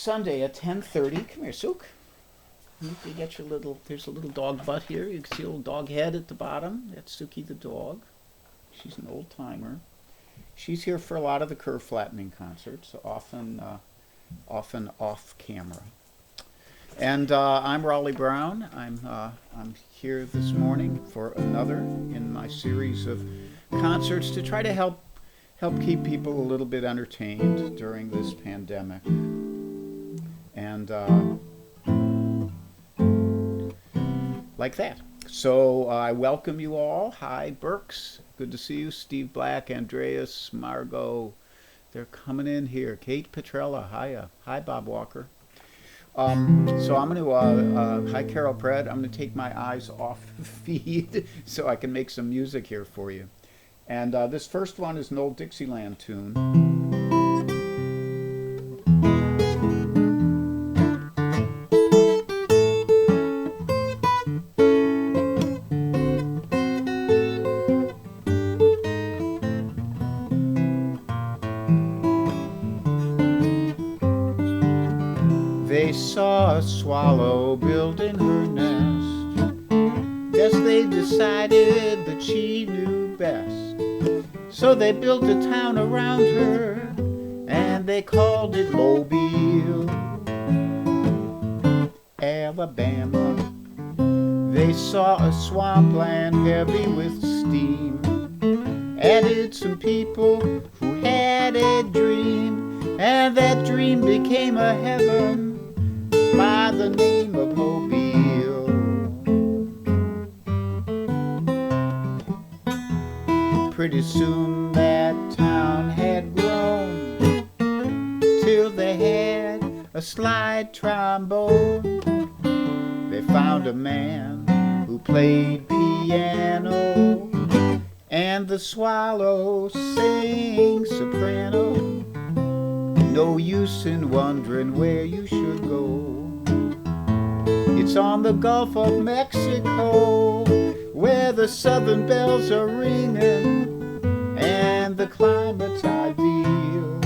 Sunday at 10:30. Come here, Sook. You can get your little, there's a little dog butt here. You can see a little dog head at the bottom. That's Suki the dog. She's an old timer. She's here for a lot of the curve flattening concerts, often off camera. And I'm Raleigh Brown. I'm here this morning for another in my series of concerts to try to help keep people a little bit entertained during this pandemic. And like that. So I welcome you all. Hi, Burks. Good to see you. Steve Black, Andreas, Margot. They're coming in here. Kate Petrella. Hiya. Hi, Bob Walker. So I'm going to, hi, Carol Pratt. I'm going to take my eyes off the feed so I can make some music here for you. And this first one is an old Dixieland tune. They saw a swallow building her nest. Guess they decided that she knew best. So they built a town around her, and they called it Mobile, Alabama. They saw a swampland heavy with steam, added some people who had a dream, and that dream became a heaven by the name of Mobile. Pretty soon that town had grown till they had a slide trombone. They found a man who played piano, and the swallow sang soprano. No use in wondering where you should go. It's on the Gulf of Mexico, where the southern bells are ringing and the climate's ideal.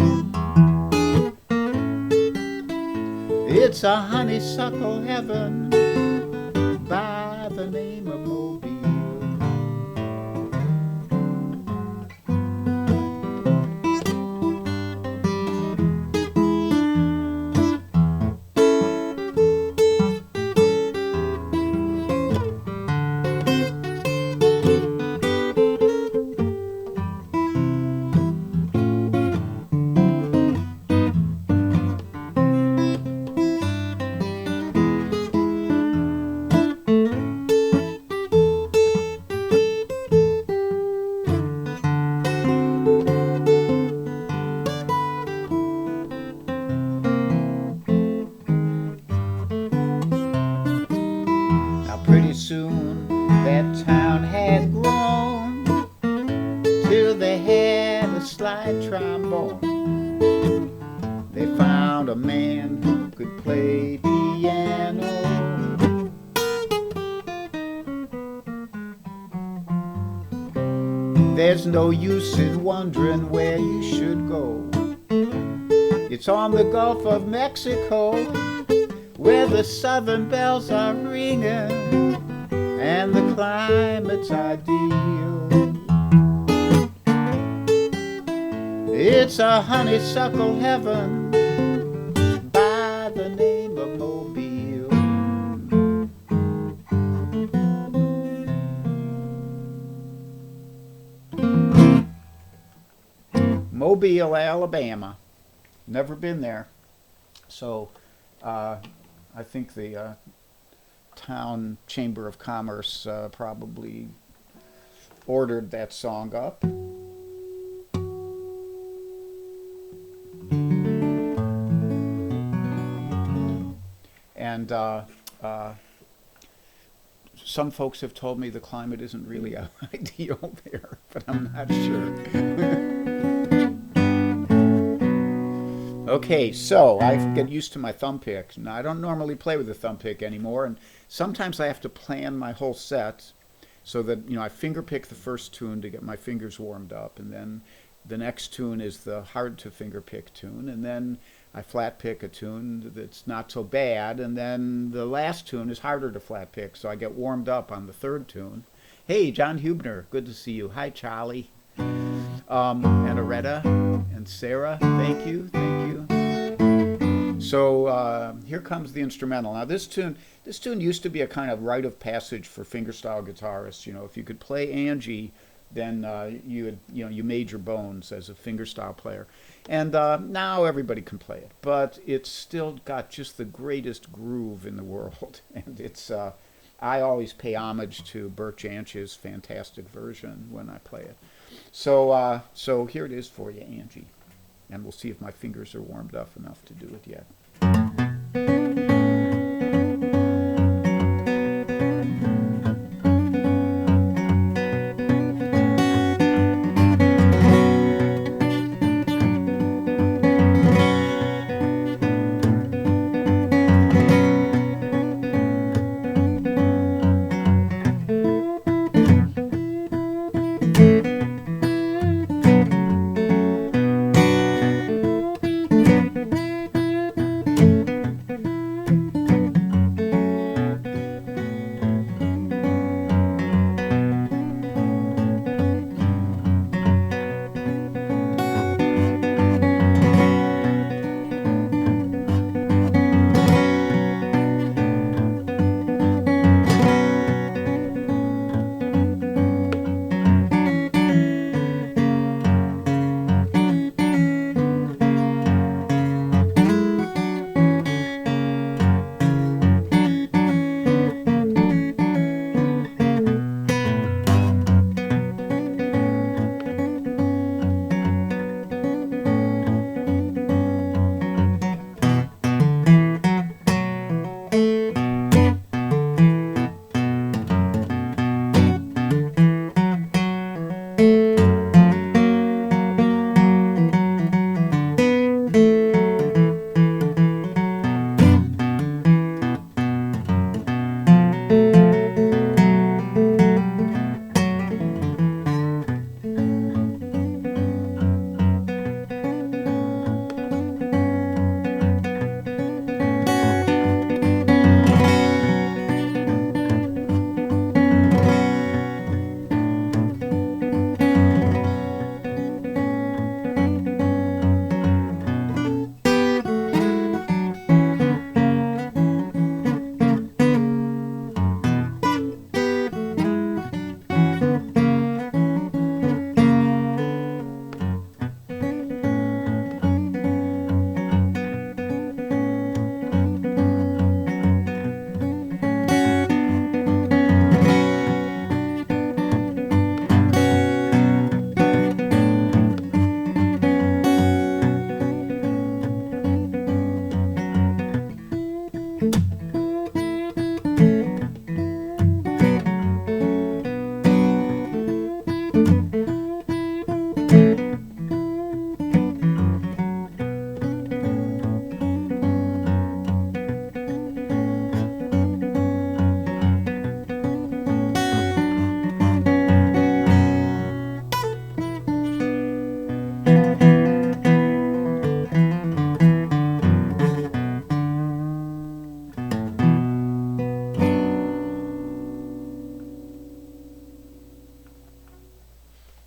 It's a honeysuckle heaven by the name of Mobile. Pretty soon that town had grown till they had a slide trombone. They found a man who could play piano. There's no use in wondering where you should go. It's on the Gulf of Mexico, where the southern bells are ringing and the climate's ideal. It's a honeysuckle heaven by the name of Mobile. Mobile, Alabama. Never been there. So I think the town Chamber of Commerce probably ordered that song up. And some folks have told me the climate isn't really ideal there, but I'm not sure. Okay, so I get used to my thumb pick. Now, I don't normally play with a thumb pick anymore, and sometimes I have to plan my whole set so that, I finger pick the first tune to get my fingers warmed up, and then the next tune is the hard to finger pick tune, and then I flat pick a tune that's not so bad, and then the last tune is harder to flat pick, so I get warmed up on the third tune. Hey, John Hubner, good to see you. Hi, Charlie. And Aretta and Sarah, thank you, thank you. So here comes the instrumental. Now this tune used to be a kind of rite of passage for fingerstyle guitarists. You know, if you could play Angie, then you made your bones as a fingerstyle player. And now everybody can play it, but it's still got just the greatest groove in the world. And it's I always pay homage to Bert Jansch's fantastic version when I play it. So so here it is for you, Angie, and we'll see if my fingers are warmed up enough to do it yet.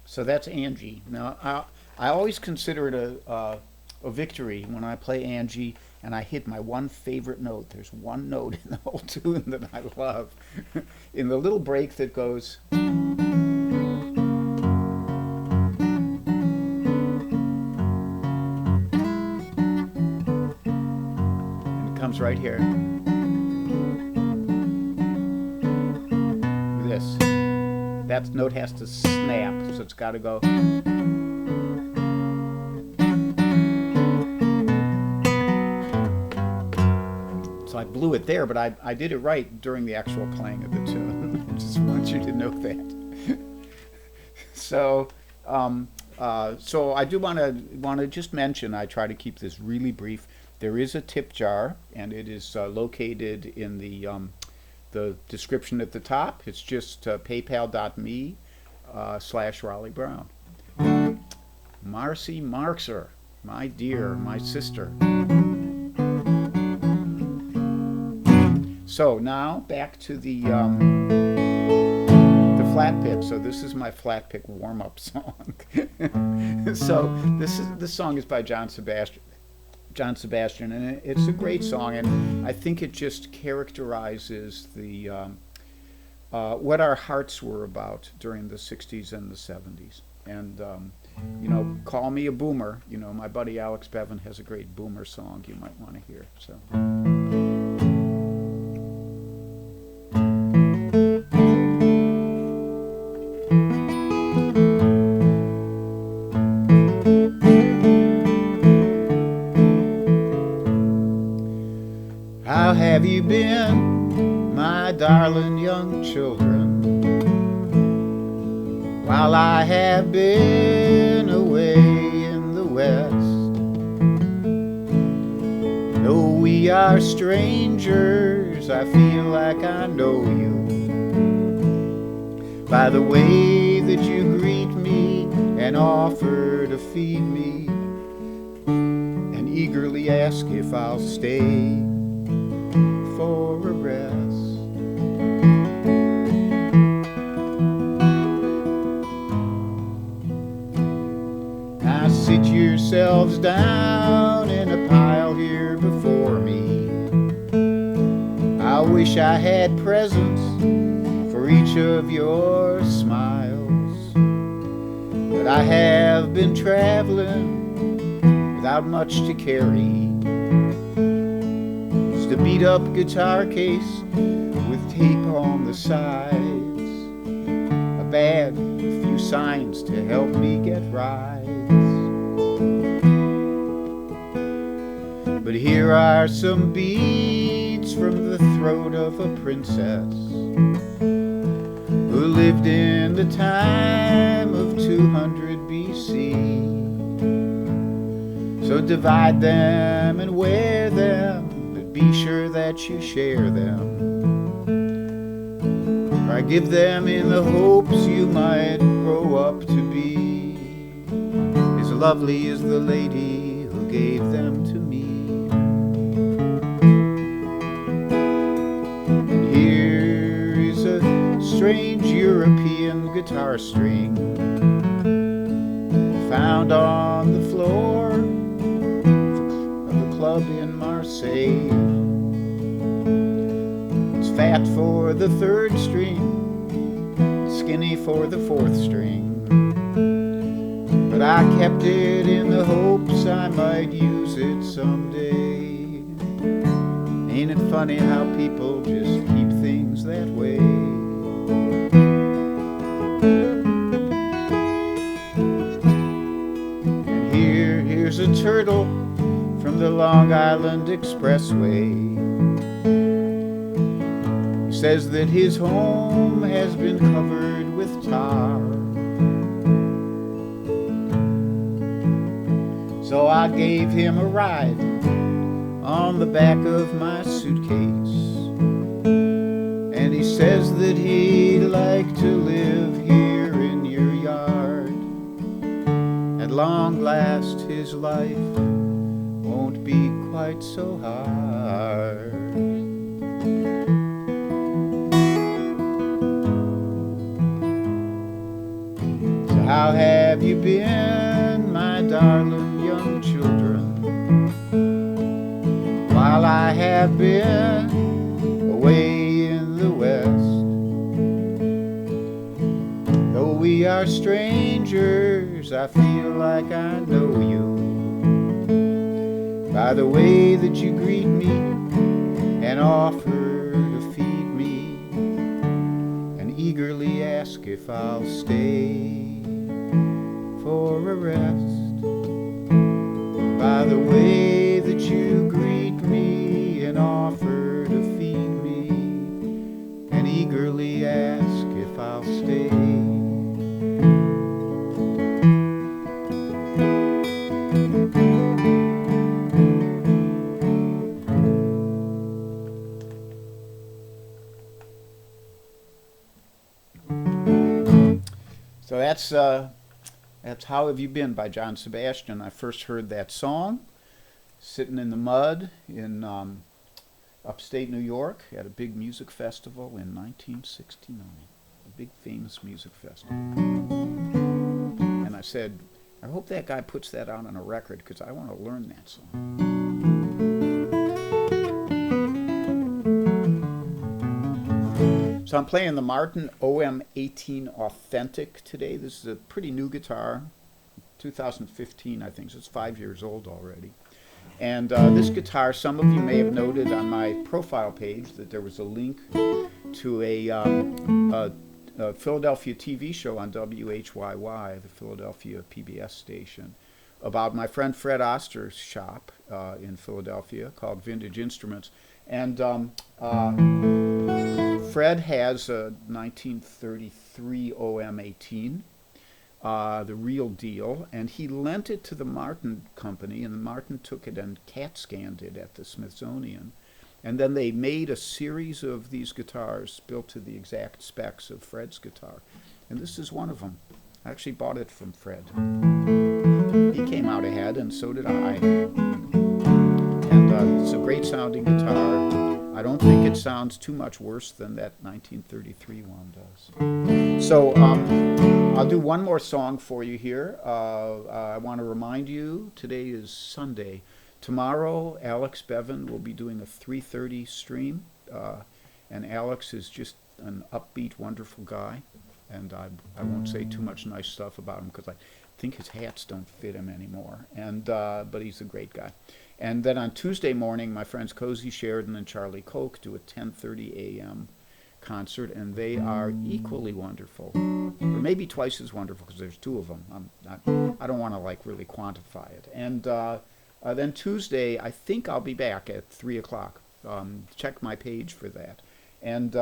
So that's Angie. Now, I always consider it a victory when I play Angie and I hit my one favorite note. There's one note in the whole tune that I love. In the little break that goes... and it comes right here. This. That note has to snap, so it's got to go. So I blew it there, but I did it right during the actual playing of the tune. I just want you to know that. So so I do want to just mention, I try to keep this really brief. There is a tip jar, and it is located in the description at the top. It's just paypal.me/Raleigh Brown. Marcy Marxer, my dear, my sister. So now back to the flat pick. So this is my flat pick warm-up song. So this song is by John Sebastian. And it's a great song, and I think it just characterizes the what our hearts were about during the 60s and the 70s. And you know, call me a boomer. You know, my buddy Alex Bevan has a great boomer song you might want to hear. So. How have you been, my darling young children, while I have been away in the West? Though we are strangers, I feel like I know you by the way that you greet me and offer to feed me and eagerly ask if I'll stay for a rest. Now sit yourselves down in a pile here before me. I wish I had presents for each of your smiles, but I have been traveling without much to carry. The beat up guitar case with tape on the sides, a bag, a few signs to help me get rides. But here are some beats from the throat of a princess who lived in the time of 200 BC. So divide them and wear them, be sure that you share them, or I give them in the hopes you might grow up to be as lovely as the lady who gave them to me. And here is a strange European guitar string found on the floor of a club in Marseille. It's fat for the third string, skinny for the fourth string, but I kept it in the hopes I might use it someday. Ain't it funny how people just keep things that way? And here's a turtle from the Long Island Expressway. He says that his home has been covered with tar. So I gave him a ride on the back of my suitcase, and he says that he'd like to live here in your yard. At long last his life won't be quite so hard. So how have you been, my darling young children, while I have been away in the West? Though we are strangers, I feel like I know you by the way that you greet me and offer to feed me and eagerly ask if I'll stay for a rest. By the way that you greet me and offer to feed me and eagerly ask if I'll stay. So that's How Have You Been by John Sebastian. I first heard that song sitting in the mud in upstate New York at a big music festival in 1969. A big famous music festival. And I said, I hope that guy puts that out on a record because I want to learn that song. So I'm playing the Martin OM18 Authentic today. This is a pretty new guitar, 2015 I think, so it's 5 years old already. And this guitar, some of you may have noted on my profile page that there was a link to a Philadelphia TV show on WHYY, the Philadelphia PBS station, about my friend Fred Oster's shop in Philadelphia called Vintage Instruments. And Fred has a 1933 OM18. The real deal, and he lent it to the Martin company, and the Martin took it and CAT scanned it at the Smithsonian, and then they made a series of these guitars built to the exact specs of Fred's guitar, and this is one of them. I actually bought it from Fred. He came out ahead, and so did I. And it's a great sounding guitar. I don't think it sounds too much worse than that 1933 one does. So I'll do one more song for you here. I want to remind you, today is Sunday. Tomorrow, Alex Bevan will be doing a 3:30 stream. And Alex is just an upbeat, wonderful guy. And I won't say too much nice stuff about him because I think his hats don't fit him anymore. And but he's a great guy. And then on Tuesday morning, my friends Cozy Sheridan and Charlie Koch do a 10:30 a.m. concert, and they are equally wonderful, or maybe twice as wonderful because there's two of them. I don't want to like really quantify it. And then Tuesday, I think I'll be back at 3 o'clock. Check my page for that. And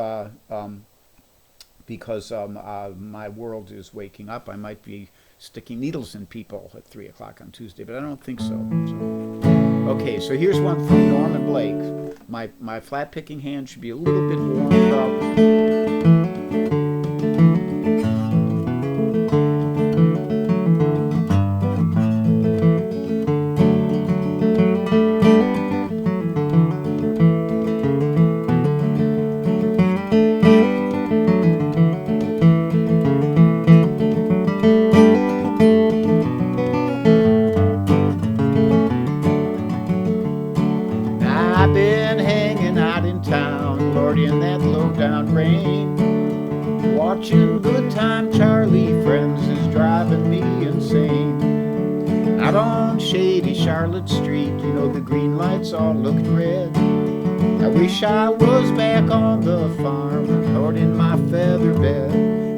because my world is waking up, I might be sticking needles in people at 3 o'clock on Tuesday, but I don't think so. Okay, so here's one from Norman Blake. My flat picking hand should be a little bit warmed up. I've been hanging out in town, Lord, in that low-down rain. Watching Good Time Charlie Friends is driving me insane. Out on shady Charlotte Street, you know the green lights all looked red. I wish I was back on the farm, Lord, in my feather bed.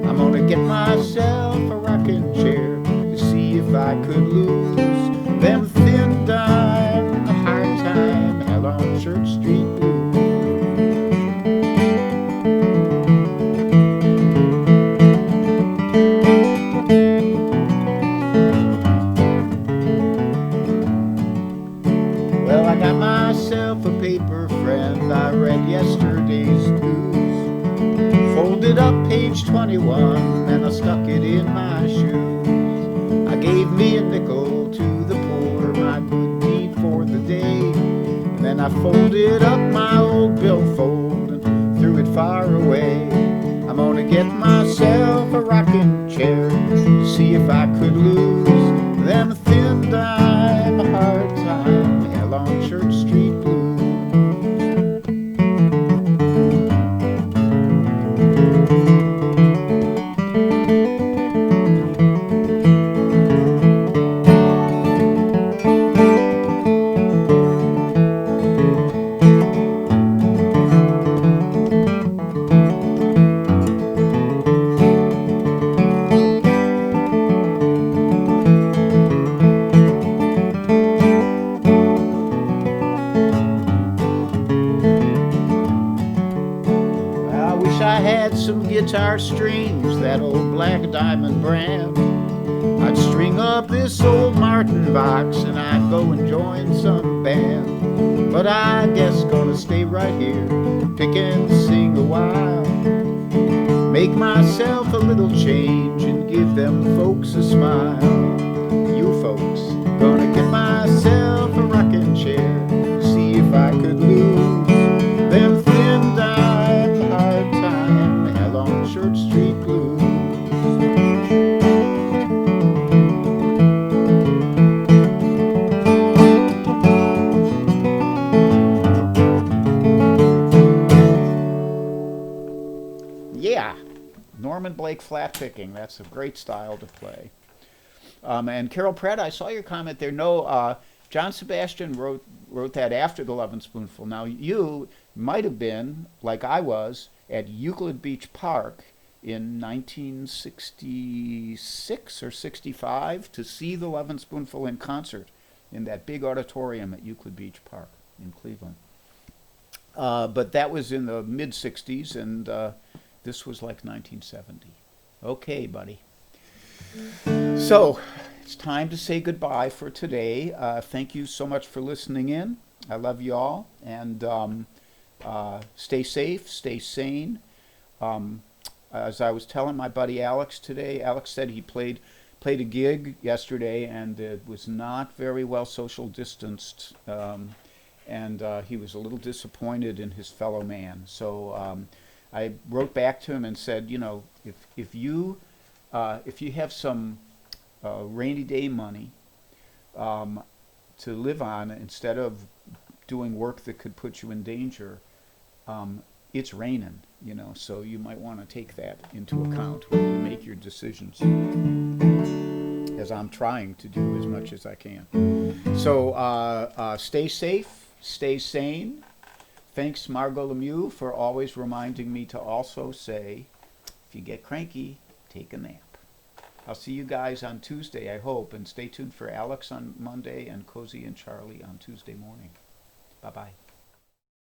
I'm gonna get myself a rocking chair to see if I could lose them thin dime, hard time, hell on Church Street blues. Well, I got myself a paper, friend, I read yesterday's news. Folded up page 21 and I stuck it in my shoes. I gave me a nickel to the poor, my good deed for the day. And then I folded up my old billfold and threw it far away. I'm gonna get myself a rocking chair to see if I could lose them thin dime, hard time, hell on Church Street blues. I had some guitar strings, that old black diamond brand. I'd string up this old Martin box and I'd go and join some band. But I guess gonna stay right here, pick and sing a while. Make myself a little change and give them folks a smile. You folks, gonna get myself a rocking chair, see if I could lose Yeah, Norman Blake flat picking. That's a great style to play. And Carol Pratt, I saw your comment there. No, John Sebastian wrote that after the Love and Spoonful. Now you might have been, like I was, at Euclid Beach Park in 1966 or 65 to see the Love and Spoonful in concert in that big auditorium at Euclid Beach Park in Cleveland. But that was in the mid 60s, and this was like 1970. Okay, buddy. So it's time to say goodbye for today. Thank you so much for listening in. I love you all, and stay safe, stay sane. As I was telling my buddy Alex today, Alex said he played a gig yesterday, and it was not very well social distanced, and he was a little disappointed in his fellow man. So I wrote back to him and said, you know, if you have some rainy day money to live on instead of doing work that could put you in danger, it's raining, you know, so you might want to take that into account when you make your decisions, as I'm trying to do as much as I can. So stay safe, stay sane. Thanks, Margot Lemieux, for always reminding me to also say, if you get cranky, take a nap. I'll see you guys on Tuesday, I hope, and stay tuned for Alex on Monday and Cozy and Charlie on Tuesday morning. Bye-bye.